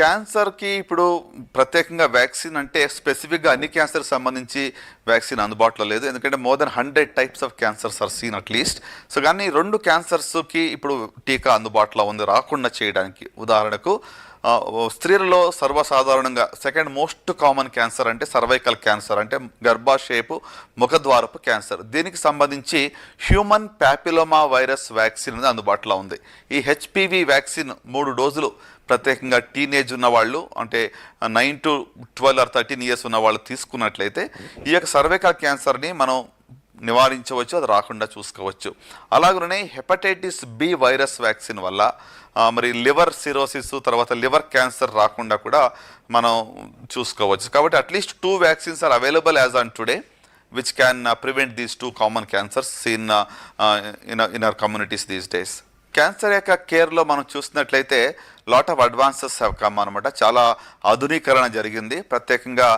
క్యాన్సర్కి ఇప్పుడు ప్రత్యేకంగా వ్యాక్సిన్ అంటే స్పెసిఫిక్గా అన్ని క్యాన్సర్ సంబంధించి వ్యాక్సిన్ అందుబాటులో లేదు. ఎందుకంటే more than 100 types of cancers are seen at least. So కానీ 2 క్యాన్సర్స్కి ఇప్పుడు టీకా అందుబాటులో ఉంది రాకుండా చేయడానికి. ఉదాహరణకు స్త్రీలలో సర్వసాధారణంగా సెకండ్ మోస్ట్ కామన్ క్యాన్సర్ అంటే సర్వైకల్ క్యాన్సర్, అంటే గర్భాశయపు ముఖద్వారపు క్యాన్సర్. దీనికి సంబంధించి హ్యూమన్ ప్యాపిలోమా వైరస్ వ్యాక్సిన్ అనేది అందుబాటులో ఉంది. ఈ హెచ్పివి వ్యాక్సిన్ 3 డోసులు ప్రత్యేకంగా టీనేజ్ ఉన్నవాళ్ళు, అంటే 9 to 12 or 13 years ఉన్న వాళ్ళు తీసుకున్నట్లయితే ఈ యొక్క సర్వైకల్ క్యాన్సర్ని మనం నివారించవచ్చు, అది రాకుండా చూసుకోవచ్చు. అలాగనే హెపటైటిస్ బి వైరస్ వ్యాక్సిన్ వల్ల మరి లివర్ సిరోసిస్ తర్వాత లివర్ క్యాన్సర్ రాకుండా కూడా మనం చూసుకోవచ్చు. కాబట్టి at least 2 vaccines are available as on today which can prevent these 2 common cancers in our communities these days. Cancer యొక్క కేర్లో మనం చూసినట్లయితే lot of advances have come అనమాట. చాలా ఆధునీకరణ జరిగింది. ప్రత్యేకంగా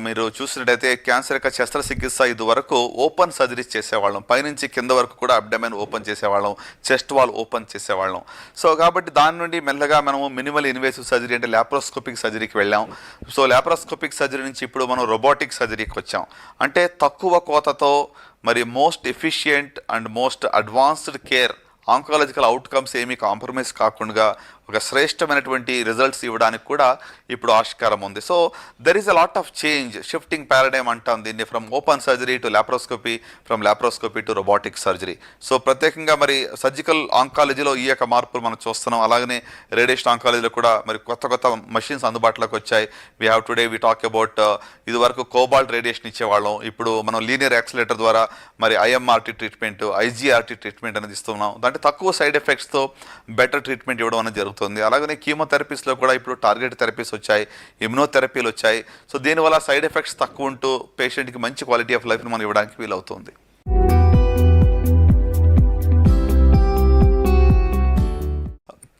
మీరు చూసినట్టయితే క్యాన్సర్ యొక్క శస్త్రచికిత్స ఇది వరకు ఓపెన్ సర్జరీస్ చేసేవాళ్ళం, పైనుంచి కింద వరకు కూడా అబ్డమెన్ ఓపెన్ చేసేవాళ్ళం, చెస్ట్ వాల్ ఓపెన్ చేసేవాళ్ళం. సో కాబట్టి దాని నుండి మెల్లగా మనము మినిమల్ ఇన్వేసివ్ సర్జరీ అంటే లాప్రోస్కోపిక్ సర్జరీకి వెళ్ళాం. సో లాప్రోస్కోపిక్ సర్జరీ నుంచి ఇప్పుడు మనం రోబోటిక్ సర్జరీకి వచ్చాం. అంటే తక్కువ కోతతో మరి most efficient and most advanced care, ఆంకాలజికల్ outcomes ఏమీ కాంప్రమైజ్ కాకుండా ఒక శ్రేష్టమైనటువంటి రిజల్ట్స్ ఇవ్వడానికి కూడా ఇప్పుడు ఆస్కారం ఉంది. So there is a lot of change, shifting paradigm అంటాం దీన్ని, from open surgery to laparoscopy, from laparoscopy to robotic surgery. So ప్రత్యేకంగా మరి సర్జికల్ ఆంకాలజీలో ఈ యొక్క మార్పులు మనం చూస్తున్నాం. అలాగనే రేడియేషన్ ఆంకాలజీలో కూడా మరి కొత్త కొత్త మషిన్స్ అందుబాటులోకి వచ్చాయి. We have today we talk about ఇది వరకు కోబాల్ట్ రేడియేషన్ ఇచ్చేవాళ్ళం, ఇప్పుడు మనం లీనియర్ యాక్సిలేటర్ ద్వారా మరి ఐఎంఆర్టీ ట్రీట్మెంట్, ఐజీఆర్టీ ట్రీట్మెంట్ అనేది ఇస్తున్నాం. అంటే తక్కువ సైడ్ ఎఫెక్ట్స్తో బెటర్ ట్రీట్మెంట్ ఇవ్వడం అనేది జరుగుతుంది. అలాగనే కీమోథెరపీస్లో కూడా ఇప్పుడు టార్గెట్ థెరపీస్ వచ్చాయి, ఇమ్యునోథెరపీలు వచ్చాయి. సో దీనివల్ల సైడ్ ఎఫెక్ట్స్ తక్కువ ఉంటూ పేషెంట్కి మంచి క్వాలిటీ ఆఫ్ లైఫ్ని మనం ఇవ్వడానికి వీలవుతుంది.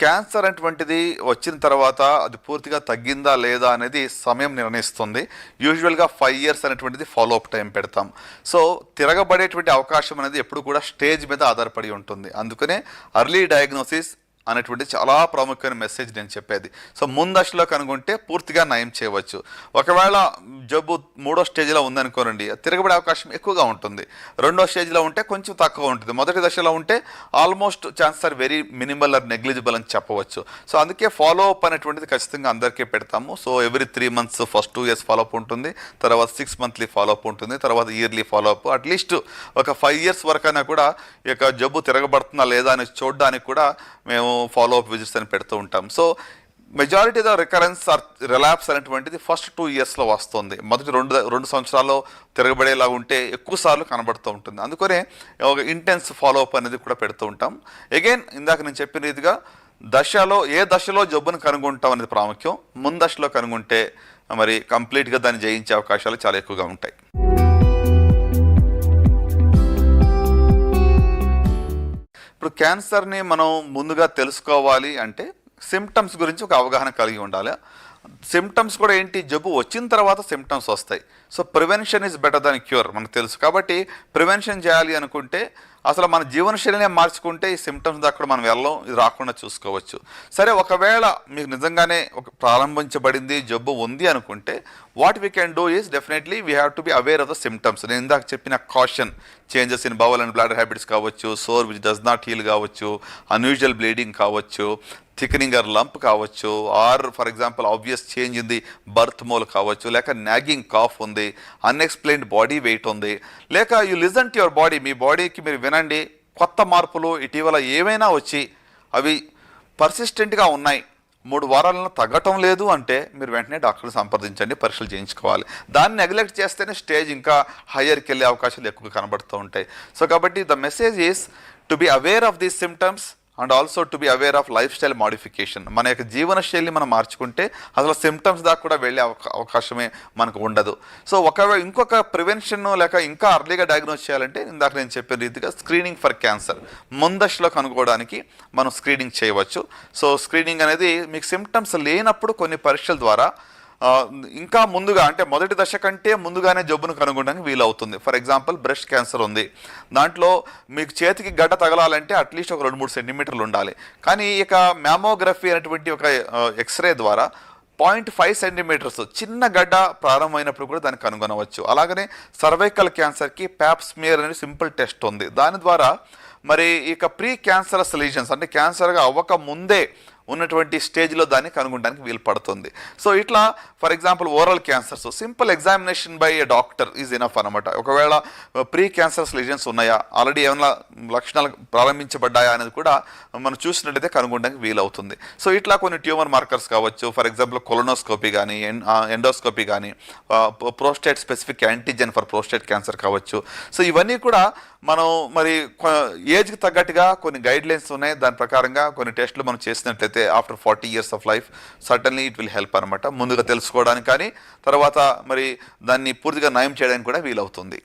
క్యాన్సర్ అటువంటిది వచ్చిన తర్వాత అది పూర్తిగా తగ్గిందా లేదా అనేది సమయం నిర్ణయిస్తుంది. యూజువల్గా 5 years అనేటువంటిది ఫాలో అప్ టైం పెడతాం. సో తిరగబడేటువంటి అవకాశం అనేది ఎప్పుడు కూడా స్టేజ్ మీద ఆధారపడి ఉంటుంది. అందుకనే అర్లీ డయాగ్నోసిస్ అనేటువంటి చాలా ప్రాముఖ్యమైన మెసేజ్ నేను చెప్పేది. సో ముందశలో కనుగొంటే పూర్తిగా నయం చేయవచ్చు. ఒకవేళ జబ్బు 3వ స్టేజ్లో ఉందనుకోనండి, తిరగబడే అవకాశం ఎక్కువగా ఉంటుంది. 2వ స్టేజ్లో ఉంటే కొంచెం తక్కువ ఉంటుంది. మొదటి దశలో ఉంటే almost chances are very minimal or negligible అని చెప్పవచ్చు. సో అందుకే ఫాలో అప్ అనేటువంటిది ఖచ్చితంగా అందరికీ పెడతాము. So every 3 months first 2 years follow up ఉంటుంది, తర్వాత 6 monthly ఫాలో అప్ ఉంటుంది, తర్వాత ఇయర్లీ ఫాలో అప్. అట్లీస్ట్ ఒక 5 years వరకైనా కూడా ఈ యొక్క జబ్బు తిరగబడుతుందా లేదా అని చూడడానికి కూడా మేము ఫాలో అప్ విజిట్స్ అని పెడుతూ ఉంటాం. So majority the recurrence or relapse అనేటువంటిది ఫస్ట్ 2 yearsలో వస్తుంది. మొదటి 2 సంవత్సరాల్లో తిరగబడేలా ఉంటే ఎక్కువ సార్లు కనబడుతూ ఉంటుంది. అందుకనే ఒక ఇంటెన్స్ ఫాలో అప్ అనేది కూడా పెడుతూ ఉంటాం. అగైన్ ఇందాక నేను చెప్పిన రీతిగా ఏ దశలో జబ్బును కనుగొంటాం అనేది ప్రాముఖ్యం. ముందశలో కనుగొంటే మరి కంప్లీట్గా దాన్ని జయించే అవకాశాలు చాలా ఎక్కువగా ఉంటాయి. ఇప్పుడు క్యాన్సర్ని మనం ముందుగా తెలుసుకోవాలి అంటే సిమ్టమ్స్ గురించి ఒక అవగాహన కలిగి ఉండాలి. సిమ్టమ్స్ కూడా ఏంటి, జబ్బు వచ్చిన తర్వాత సిమ్టమ్స్ వస్తాయి. So prevention is better than cure మనకు తెలుసు. కాబట్టి ప్రివెన్షన్ చేయాలి అనుకుంటే అసలు మన జీవనశైలినే మార్చుకుంటే ఈ సిమ్టమ్స్ దాకా మనం వెళ్ళం, ఇది రాకుండా చూసుకోవచ్చు. సరే, ఒకవేళ మీకు నిజంగానే ప్రారంభించబడింది, జబ్బు ఉంది అనుకుంటే what we can do is definitely we have to be aware of the symptoms. నేను ఇందాక చెప్పిన caution, changes in bowel and bladder habits కావచ్చు, sore which does not heal కావచ్చు, అన్యూజువల్ బ్లీడింగ్ కావచ్చు, థిక్నింగ్ ఆర్ లంప్ కావచ్చు, or for example obvious change in the birth mole కావచ్చు, లేక nagging cough ఉంది, అన్ఎక్స్ప్లెయిన్డ్ బాడీ వెయిట్ ఉంది, లేక you listen to your body, మీ బాడీకి మీరు వినండి, కొత్త మార్పులు ఇటీవల ఏవైనా వచ్చి అవి పర్సిస్టెంట్గా ఉన్నాయి, 3 వారాలను తగ్గటం లేదు అంటే మీరు వెంటనే డాక్టర్ని సంప్రదించండి, పరీక్షలు చేయించుకోవాలి. దాన్ని నెగ్లెక్ట్ చేస్తేనే స్టేజ్ ఇంకా హయ్యర్కి వెళ్ళే అవకాశాలు ఎక్కువ కనబడుతూ ఉంటాయి. సో కాబట్టి the message is to be aware of these symptoms and also to be aware of life style modification. మన యొక్క జీవన శైలిని మనం మార్చుకుంటే అసలు సిమ్టమ్స్ దాకా కూడా వెళ్ళే అవకాశమే మనకు ఉండదు. సో ఒకవేళ ఇంకొక ప్రివెన్షన్ లేక ఇంకా అర్లీగా డయాగ్నోస్ చేయాలంటే ఇందాక నేను చెప్పిన రీతిగా స్క్రీనింగ్ ఫర్ క్యాన్సర్ ముందశలో కనుగోవడానికి మనం స్క్రీనింగ్ చేయవచ్చు. సో స్క్రీనింగ్ అనేది మీకు సిమ్టమ్స్ లేనప్పుడు కొన్ని పరీక్షల ద్వారా ఇంకా ముందుగా, అంటే మొదటి దశ కంటే ముందుగానే జబ్బును కనుగొనడానికి వీలవుతుంది. ఫర్ ఎగ్జాంపుల్ బ్రెస్ట్ క్యాన్సర్ ఉంది, దాంట్లో మీకు చేతికి గడ్డ తగలాలంటే అట్లీస్ట్ ఒక 2-3 సెంటీమీటర్లు ఉండాలి. కానీ ఇక మ్యామోగ్రఫీ అనేటువంటి ఒక ఎక్స్రే ద్వారా 0.5 సెంటీమీటర్స్ చిన్న గడ్డ ప్రారంభమైనప్పుడు కూడా దాన్ని కనుగొనవచ్చు. అలాగనే సర్వైకల్ క్యాన్సర్కి ప్యాప్ స్మియర్ అనే సింపుల్ టెస్ట్ ఉంది. దాని ద్వారా మరి ఇక ప్రీ క్యాన్సరస్ లీజన్స్ అంటే క్యాన్సర్గా అవ్వక ముందే ఉన్నటువంటి స్టేజ్లో దాన్ని కనుగొనడానికి వీలు పడుతుంది. సో ఇట్లా for example oral cancers simple examination by A doctor is enough అనమాట. ఒకవేళ ప్రీ క్యాన్సర్స్ లీజన్స్ ఉన్నాయా, ఆల్రెడీ ఏమైనా లక్షణాలు ప్రారంభించబడ్డాయా అనేది కూడా మనం చూసినట్లయితే కనుగొనడానికి వీలవుతుంది. సో ఇట్లా కొన్ని ట్యూమర్ మార్కర్స్ కావచ్చు, ఫర్ ఎగ్జాంపుల్ కొలోనోస్కోపీ కానీ ఎండోస్కోపీ కానీ, prostate specific antigen for prostate cancer కావచ్చు. సో ఇవన్నీ కూడా మనం మరి ఏజ్కి తగ్గట్టుగా కొన్ని గైడ్ లైన్స్ ఉన్నాయి. దాని ప్రకారంగా కొన్ని టెస్టులు మనం చేసినట్లయితే after 40 years of life certainly it will help అనమాట. ముందుగా తెలుసుకోవడానికి కానీ తర్వాత మరి దాన్ని పూర్తిగా నయం చేయడానికి కూడా వీలవుతుంది.